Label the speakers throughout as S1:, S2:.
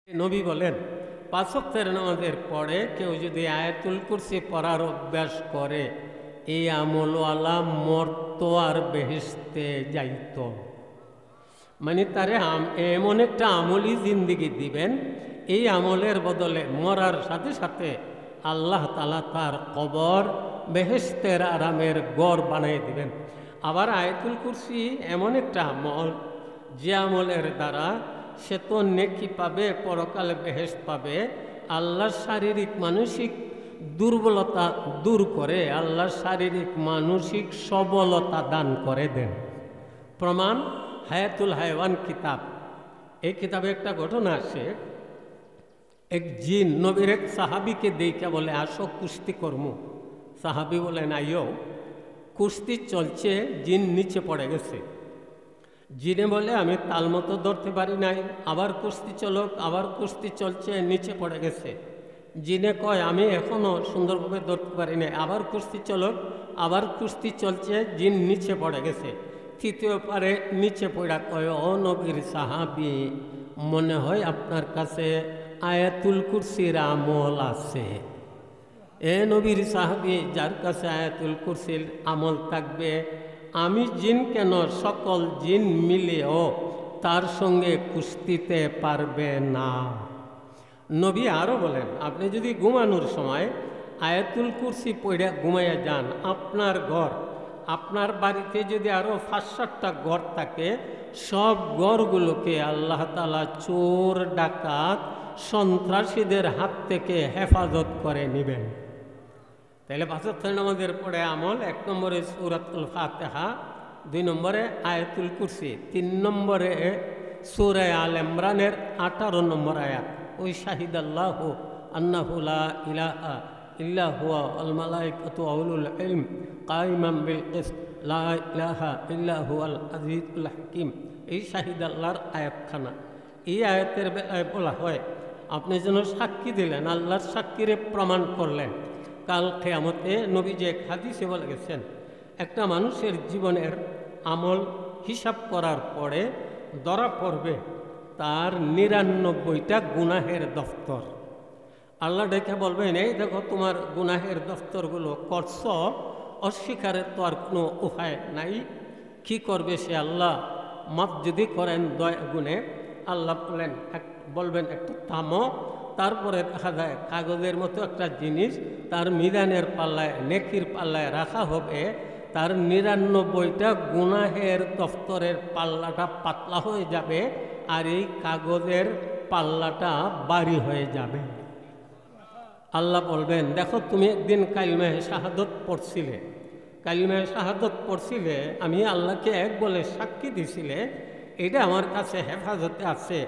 S1: নবী বলেন, পাঁচ ওয়াক্তের নামাজের পরে কেউ যদি আয়াতুল কুরসি পড়ার অভ্যাস করে, এই আমলওয়ালা মরতো আর বেহেশতে যাইত। মানে তারে এমন একটা আমলি জিন্দিগি দিবেন, এই আমলের বদলে মরার সাথে সাথে আল্লাহ তাআলা তার কবর বেহেশতের আরামের গড় বানিয়ে দিবেন। আবার আয়াতুল কুরসি এমন একটা আমল, যে আমলের দ্বারা সে তো নেকি পাবে, পরকালে বেহেশত পাবে, আল্লাহর শারীরিক মানসিক দুর্বলতা দূর করে আল্লাহর শারীরিক মানসিক সবলতা দান করে দেন। প্রমাণ হায়াতুল হায়ওয়ান কিতাব। এই কিতাবে একটা ঘটনা আছে। এক জিন নবীর এক সাহাবিকে দেখে বলে, আসো কুস্তি কর্ম। সাহাবি বলেন, আইও। কুস্তি চলছে, জিন নিচে পড়ে গেছে। জিনে বলে, আমি তাল মতো ধরতে পারি নাই। আবার কুস্তি চলক, আবার কুস্তি চলছে, নিচে পড়ে গেছে। জিনে কয়, আমি এখনও সুন্দরভাবে ধরতে পারি নাই। আবার কুস্তি চলক, আবার কুস্তি চলছে, জিন নিচে পড়ে গেছে। তৃতীয় পারে নিচে পড়া কয়, ও নবীর সাহাবি, মনে হয় আপনার কাছে আয়াতুল কুরসির আমল আছে। এ নবীর সাহাবি, যার কাছে আয়াতুল কুরসির আমল থাকবে, আমি জিন কেন, সকল জিন মিলেও তার সঙ্গে কুস্তিতে পারবে না। নবী আরও বলেন, আপনি যদি ঘুমানোর সময় আয়াতুল কুরসি পড়ে ঘুমাইয়া যান, আপনার ঘর, আপনার বাড়িতে যদি আরও ৫-৭টা ঘর থাকে, সব ঘরগুলোকে আল্লাহ তাআলা চোর, ডাকাত, সন্ত্রাসীদের হাত থেকে হেফাজত করে নেবেন। তাহলে পাঁচ ওয়াক্ত নামাজের পরে আমল: ১ নম্বরে সূরাতুল ফাতিহা, ২ নম্বরে আয়াতুল কুরসি, ৩ নম্বরে সূরা আল ইমরানের ১৮ নম্বর আয়াত, ওই শাহিদাল্লাহু আন্নাহু লা ইলাহা ইল্লা হুয়া ওয়াল মালাইকাতু ওয়া উলুল ইলম কাইমান বিল কিসত লা ইলাহা ইল্লা হুয়াল আজিজুল হাকিম। এই শাহিদাল্লাহর আয়াতখানা, এই আয়াতের বেলায় বলা হয়, আপনি যেন সাক্ষী দিলেন, আল্লাহর সাক্ষীরে প্রমাণ করলেন। কাল কিয়ামতে নবীজি এক হাদিসে বলে গেছেন, একটা মানুষের জীবনের আমল হিসাব করার পরে ধরা পড়বে তার ৯৯টা গুনাহের দফতর। আল্লাহ ডেকে বলবেন, এই দেখো তোমার গুনাহের দফতরগুলো করছ, অস্বীকারের তো আর কোনো উপায় নাই। কি করবে সে? আল্লাহ মাফ যদি করেন দয়া গুণে, আল্লাহ বলবেন একটু থামো। তারপরে দেখা যায় কাগজের মতো একটা জিনিস তার মিজানের পাল্লায়, নেকির পাল্লায় রাখা হবে। তার ৯৯টা গুনাহের দফতরের পাল্লাটা পাতলা হয়ে যাবে, আর এই কাগজের পাল্লাটা ভারী হয়ে যাবে। আল্লাহ বলবেন, দেখো তুমি একদিন কালিমায়ে শাহাদত পড়ছিলে, কালিমায়ে শাহাদত পড়ছিলে, আমি আল্লাহকে এক বলে সাক্ষী দিছিলে, এটা আমার কাছে হেফাজতে আছে।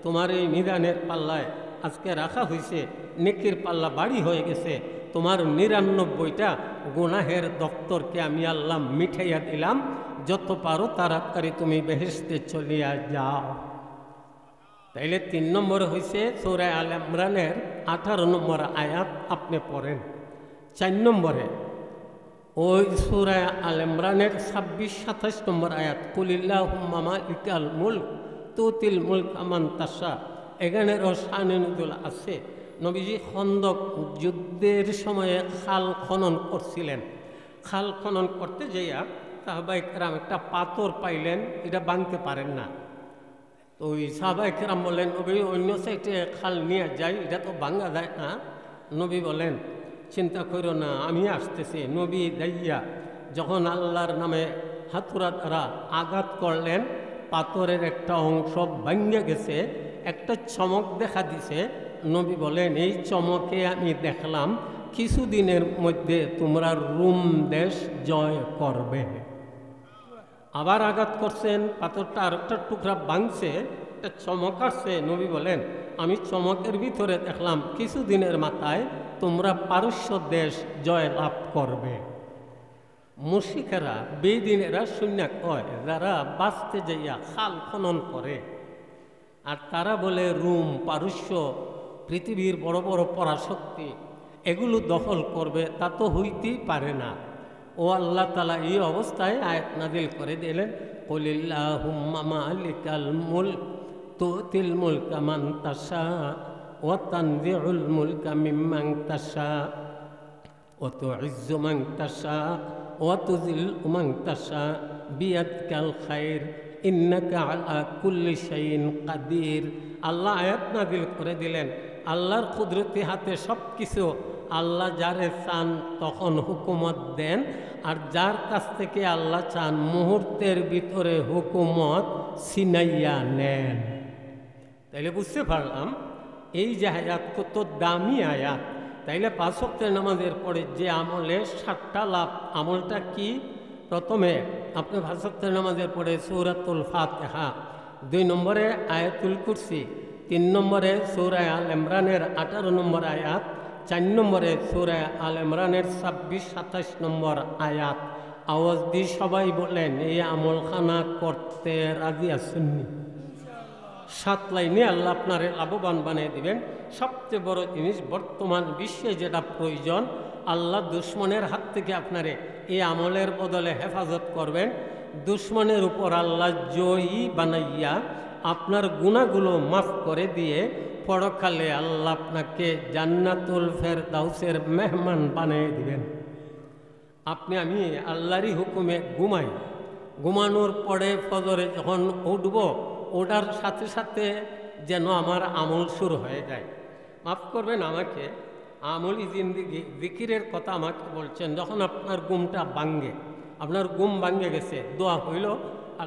S1: তোমার এই মিজানের পাল্লায় আজকে রাখা হয়েছে, নেকির পাল্লা বাড়ি হয়ে গেছে, তোমার ৯৯টা গুনাহের দপ্তরকে আমি আল্লাহ মিঠাইয়া দিলাম, যত পারো তাড়াতাড়ি তুমি বেহেশতে চলিয়া যাও। তাইলে ৩ নম্বরে হয়েছে সূরা আল ইমরানের ১৮ নম্বর আয়াত আপনি পড়েন। ৪ নম্বরে ওই সূরা আল ইমরানের ২৬-২৭ নম্বর আয়াত, কুলিল্লাহুম্মা মালিকাল মুলক তুতিল মুলকা মান তাশা। এখানেরও শানে নুজুল আছে। নবীজি খন্দক যুদ্ধের সময়ে খাল খনন করছিলেন। খাল খনন করতে যাইয়া সাহাবায়ে কেরাম একটা পাথর পাইলেন, এটা ভাঙতে পারেন না। তো ওই সাহাবায়ে কেরাম বলেন, নবী অন্য সাইডে খাল নিয়ে যাই, এটা তো ভাঙা যায় না। নবী বলেন, চিন্তা করো না, আমি আসতেছি। নবী যাইয়া যখন আল্লাহর নামে হাতুড়া দ্বারা আঘাত করলেন, পাথরের একটা অংশ ভাঙে গেছে, একটা চমক দেখা দিছে। নবী বলেন, এই চমকে আমি দেখলাম কিছুদিনের মধ্যে তোমরা রোম দেশ জয় করবে। আবার আঘাত করছেন, পাথরটা আরেকটা টুকরা ভাঙছে, একটা চমক আসছে। নবী বলেন, আমি চমকের ভিতরে দেখলাম কিছুদিনের মাথায় তোমরা পারস্য দেশ জয় লাভ করবে। মুশরিকেরা, বেদিনেরা শূন্য কয়, যারা বাঁচতে যাইয়া খাল খনন করে, আর তারা বলে রোম, পারস্য, পৃথিবীর বড় বড় পরাশক্তি, এগুলো দখল করবে, তা তো হইতেই পারে না। ও আল্লাহ তাআলা এই অবস্থায় আয়াত নাজিল করে দিলেন, কুলিল্লাহুম্মা মালিকাল মুলক তুতিল মুলকা মান তাশা ওয়া তানজিউল মুলকা মিম্মান তাশা ওয়া তুইজ্জু মান তাশা ওয়া তুযিল্লু মান তাশা বিয়াদিকাল খায়র ইন্নাকা আলা কুল্লি শাইইন কাদির। আল্লাহ আয়াত নাযিল করে দিলেন, আল্লাহর কুদরতি হাতে সব কিছু। আল্লাহ যারে চান তখন হুকুমত দেন, আর যার কাছ থেকে আল্লাহ চান মুহূর্তের ভিতরে হুকুমত ছিনাইয়া নেন। তাইলে বুঝতে পারলাম এই যে আয়াত কত দামি আয়াত। তাইলে 5 ওয়াক্তের নামাজের পরে যে আমলে 7টা লাভ, আমলটা কি? প্রথমে আপনি 5 ওয়াক্তের নামাজের পরে সূরাতুল ফাতিহা, 2 নম্বরে আয়াতুল কুরসি, 3 নম্বরে সূরা আল ইমরানের 18 নম্বর আয়াত, 4 নম্বরে সূরা আল ইমরানের 26-27 নম্বর আয়াত। আওয়াজ দিয়ে সবাই বলেন এই আমলখানা করতে রাজি আছেননি? 7 লাইনে আল্লাহ আপনারে লাভবান বানিয়ে দিবেন। সবচেয়ে বড় জিনিস বর্তমান বিশ্বে যেটা প্রয়োজন, আল্লাহ দুশ্মনের হাত থেকে আপনারে এই আমলের বদলে হেফাজত করবেন। দুশ্মনের উপর আল্লাহ জয়ী বানাইয়া আপনার গুনাহগুলো মাফ করে দিয়ে পরকালে আল্লাহ আপনাকে জান্নাতুল ফেরদাউসের মেহমান বানিয়ে দিবেন। আপনি আমি আল্লাহরই হুকুমে ঘুমাই, ঘুমানোর পরে ফজরে যখন উঠব, ওটার সাথে সাথে যেন আমার আমল শুরু হয়ে যায়। মাফ করবেন আমাকে, আমলি জিন্দিগি জিকিরের কথা আমাকে বলছেন। যখন আপনার ঘুমটা ভাঙ্গে, আপনার ঘুম ভাঙ্গে গেছে, দোয়া হইল